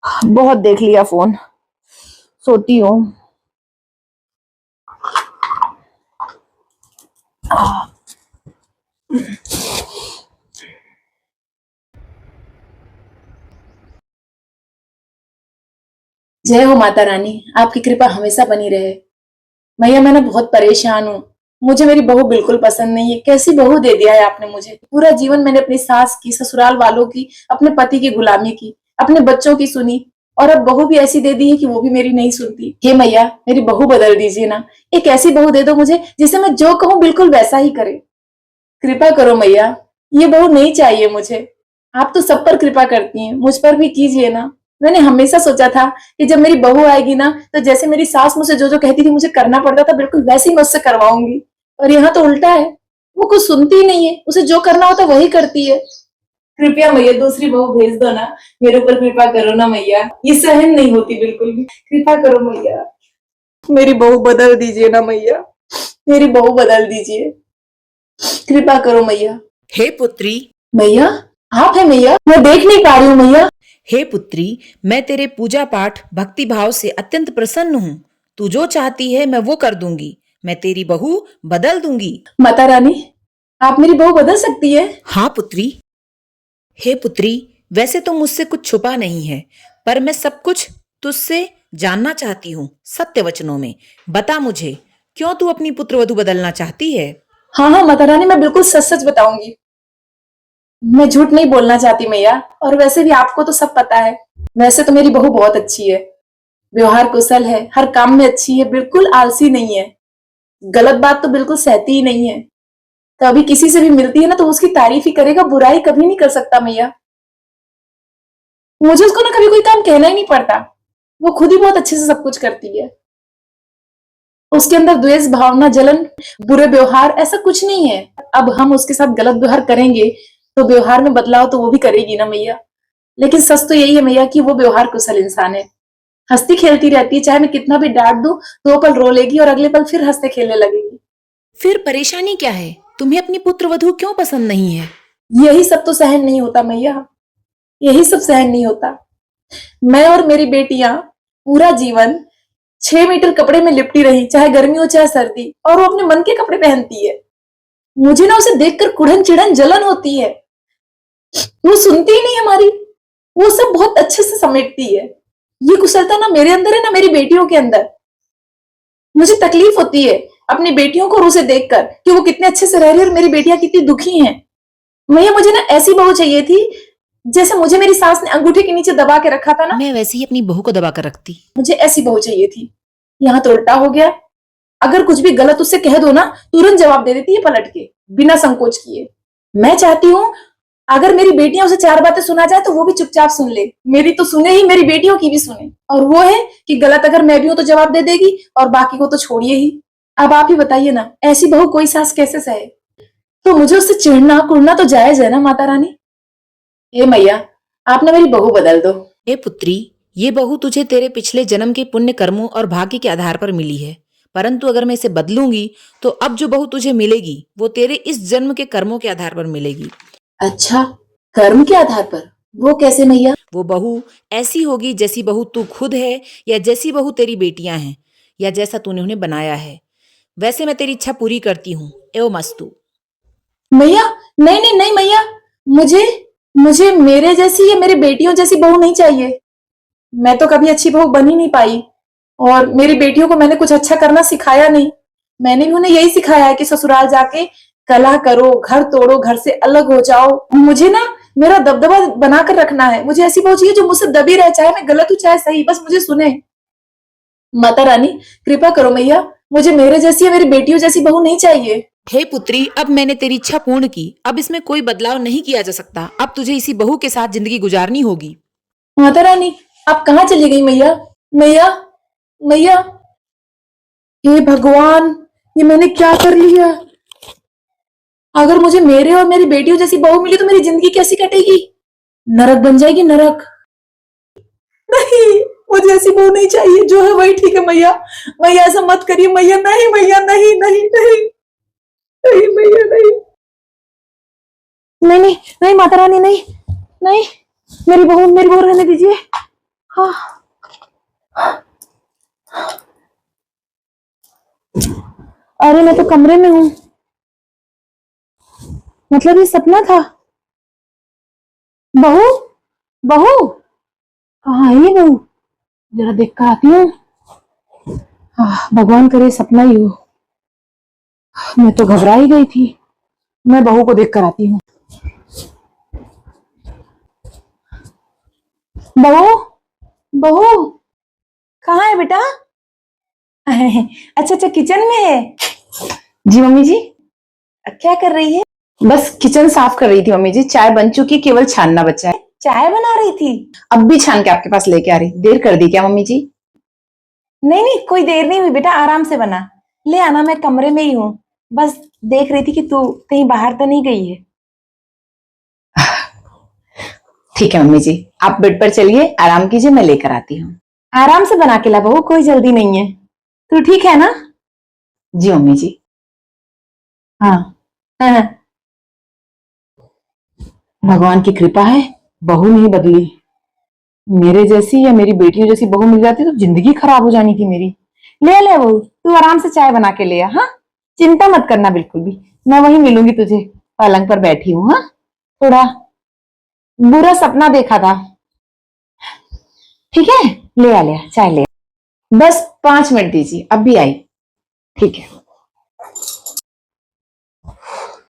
बहुत देख लिया फोन, सोती हूँ। जय हो माता रानी, आपकी कृपा हमेशा बनी रहे। मैया मैं ना बहुत परेशान हूँ। मुझे मेरी बहू बिल्कुल पसंद नहीं है। कैसी बहू दे दिया है आपने मुझे। पूरा जीवन मैंने अपनी सास की, ससुराल वालों की, अपने पति की गुलामी की, अपने बच्चों की सुनी, और अब बहू भी ऐसी दे दी है कि वो भी मेरी नहीं सुनती। हे मैया, मेरी बहू बदल दीजिए ना। एक ऐसी बहू दे दो मुझे जिसे मैं जो कहूँ बिल्कुल वैसा ही करे। कृपा करो मैया, ये बहू नहीं चाहिए मुझे। आप तो सब पर कृपा करती हैं, मुझ पर भी कीजिए ना। मैंने हमेशा सोचा था कि जब मेरी बहू आएगी ना, तो जैसे मेरी सास मुझे जो जो कहती थी मुझे करना पड़ता था, बिल्कुल वैसे ही मैं उससे करवाऊंगी। और यहाँ तो उल्टा है, वो कुछ सुनती ही नहीं है। उसे जो करना होता वही करती है। कृपया मैया दूसरी बहू भेज दो ना। मेरे ऊपर कृपा करो ना मैया, ये सहन नहीं होती बिल्कुल भी। कृपा करो मैया, मेरी बहू बदल दीजिए ना मैया, मेरी बहू बदल दीजिए। कृपा करो मैया। हे पुत्री। मैया, आप है मैया? मैं देख नहीं पा रही हूँ मैया। हे पुत्री, मैं तेरे पूजा पाठ भक्ति भाव से अत्यंत प्रसन्न हूँ। तू जो चाहती है मैं वो कर दूंगी। मैं तेरी बहू बदल दूंगी। माता रानी, आप मेरी बहू बदल सकती है? हाँ पुत्री। हे पुत्री, वैसे तो मुझसे कुछ छुपा नहीं है, पर मैं सब कुछ तुझसे जानना चाहती हूँ। सत्य वचनों में बता मुझे, क्यों तू अपनी पुत्रवधू बदलना चाहती है? हाँ हाँ माता रानी, मैं बिल्कुल सच सच बताऊंगी। मैं झूठ नहीं बोलना चाहती मैया। और वैसे भी आपको तो सब पता है। वैसे तो मेरी बहू बहुत अच्छी है, व्यवहार कुशल है, हर काम में अच्छी है, बिल्कुल आलसी नहीं है, गलत बात तो बिल्कुल सहती ही नहीं है। कभी किसी से भी मिलती है ना तो उसकी तारीफ ही करेगा, बुराई कभी नहीं कर सकता मैया। मुझे उसको ना कभी कोई काम कहना ही नहीं पड़ता। वो खुद ही बहुत अच्छे से सब कुछ करती है। उसके अंदर द्वेष भावना, जलन, बुरे व्यवहार ऐसा कुछ नहीं है। अब हम उसके साथ गलत व्यवहार करेंगे तो व्यवहार में बदलाव तो वो भी करेगी ना मैया। लेकिन सच तो यही है मैया कि वो व्यवहार कुशल इंसान है। हंसती खेलती रहती है, चाहे मैं कितना भी डांट दूं, 2 पल रो लेगी और अगले पल फिर हंसते खेलने लगेगी। फिर परेशानी क्या है? तुम्हें अपनी पुत्रवधू क्यों पसंद नहीं है? यही सब तो सहन नहीं होता मैया, यही सब सहन नहीं होता। मैं और मेरी बेटियां पूरा जीवन 6 मीटर कपड़े में लिपटी रही, चाहे गर्मी हो चाहे सर्दी, और वो अपने मन के कपड़े पहनती है। मुझे ना उसे देखकर कुड़न चिड़न जलन होती है। वो सुनती ही नहीं हमारी। वो सब बहुत अच्छे से समेटती है। ये कुशलता ना मेरे अंदर है ना मेरी बेटियों के अंदर। मुझे तकलीफ होती है अपनी बेटियों को और उसे देखकर कि वो कितने अच्छे से रह रही है और मेरी बेटियां कितनी दुखी हैं। भैया मुझे ना ऐसी बहू चाहिए थी जैसे मुझे मेरी सास ने अंगूठे के नीचे दबा के रखा था ना, मैं वैसे ही अपनी बहू को दबा कर रखती। मुझे ऐसी बहू चाहिए थी। यहाँ तो उल्टा हो गया। अगर कुछ भी गलत उससे कह दो ना, तुरंत जवाब दे देती है पलट के, बिना संकोच किए। मैं चाहती हूँ अगर मेरी बेटियां उसे 4 बातें सुना जाए तो वो भी चुपचाप सुन ले। मेरी तो सुने ही, मेरी बेटियों की भी सुने। और वो है कि गलत अगर मैं भी हूं तो जवाब दे देगी, और बाकी को तो छोड़िए ही। अब आप ही बताइए ना, ऐसी बहू कोई सास कैसे सहे? तो मुझे उससे चिढ़ना कुड़ना तो जायज है ना माता रानी? हे मैया, आप ना मेरी बहू बदल दो। हे पुत्री, ये बहू तुझे तेरे पिछले जन्म के पुण्य कर्मों और भाग्य के आधार पर मिली है। परंतु अगर मैं इसे बदलूंगी तो अब जो बहू तुझे मिलेगी वो तेरे इस जन्म के कर्मों के आधार पर मिलेगी। अच्छा, कर्म के आधार पर? वो कैसे मैया? वो बहू ऐसी होगी जैसी बहू तू खुद है, या जैसी बहू तेरी बेटियां हैं, या जैसा तूने उन्हें बनाया है। वैसे मैं तेरी इच्छा पूरी करती हूँ। एवं अस्तु। मैया, नहीं नहीं नहीं मैया, मुझे मुझे मेरे जैसी या मेरी बेटियों जैसी बहू नहीं चाहिए। मैं तो कभी अच्छी बहू बन ही नहीं पाई, और मेरी बेटियों को मैंने कुछ अच्छा करना सिखाया नहीं। मैंने भी उन्हें यही सिखाया है कि ससुराल जाके कलह करो, घर तोड़ो, घर से अलग हो जाओ। मुझे ना मेरा दबदबा बनाकर रखना है। मुझे ऐसी बहू चाहिए जो मुझसे दबी रहे, चाहे मैं गलत हूं चाहे सही, बस मुझे सुने। माता रानी, कृपा करो मैया, मुझे मेरे जैसी या मेरी बेटियों जैसी बहू नहीं चाहिए। हे पुत्री, अब मैंने तेरी इच्छा पूर्ण की। अब इसमें कोई बदलाव नहीं किया जा सकता। अब तुझे इसी बहू के साथ जिंदगी गुजारनी होगी। माता रानी, आप कहाँ चली गई मैया? मैया, मैया, हे भगवान, ये मैंने क्या कर लिया? अगर मुझे मेरे और मेरी बेटियों जैसी बहू मिली तो मेरी जिंदगी कैसी कटेगी? नरक बन जाएगी, नरक। नहीं, मुझे ऐसी बहू नहीं चाहिए। जो है वही ठीक है मैया। मैया ऐसा मत करिए मैया, नहीं मैया, नहीं नहीं नहीं नहीं मैया, नहीं नहीं नहीं नहीं माता रानी, नहीं नहीं, मेरी बहू रहने दीजिए। हाँ। अरे मैं तो कमरे में हूँ, मतलब ये सपना था। बहू, बहू, कहाँ है ये बहू? जरा देख कर आती हूँ। भगवान करे सपना ही हो। मैं तो घबरा ही गई थी। मैं बहू को देख कर आती हूँ। बहू, बहू, कहाँ है बेटा? अच्छा अच्छा, किचन में है। जी मम्मी जी। क्या कर रही है? बस किचन साफ कर रही थी मम्मी जी। चाय बन चुकी, केवल छानना बचा है। चाय बना रही थी? अब भी छान के आपके पास लेके आ रही। देर कर दी क्या मम्मी जी? नहीं नहीं, कोई देर नहीं हुई बेटा, आराम से बना। ले आना, मैं कमरे में ही हूँ। बस देख रही थी कि तू कहीं बाहर तो नहीं गई है। ठीक है मम्मी जी, आप बेड पर चलिए, आराम कीजिए, मैं लेकर आती हूँ। आराम से बना के ला बहू, कोई जल्दी नहीं है। तू ठीक है ना? जी मम्मी जी। हाँ हाँ। भगवान की कृपा है, बहू नहीं बदली। मेरे जैसी या मेरी बेटियों जैसी बहू मिल जाती तो जिंदगी खराब हो जानी थी मेरी। ले ले बहू, तू आराम से चाय बना के ले आ। हाँ, चिंता मत करना बिल्कुल भी। मैं वहीं मिलूंगी तुझे, पलंग पर बैठी हूँ। हाँ, थोड़ा बुरा सपना देखा था। ठीक है, ले आ चाय ले आ। बस 5 मिनट दीजिए, अब भी आई। ठीक है।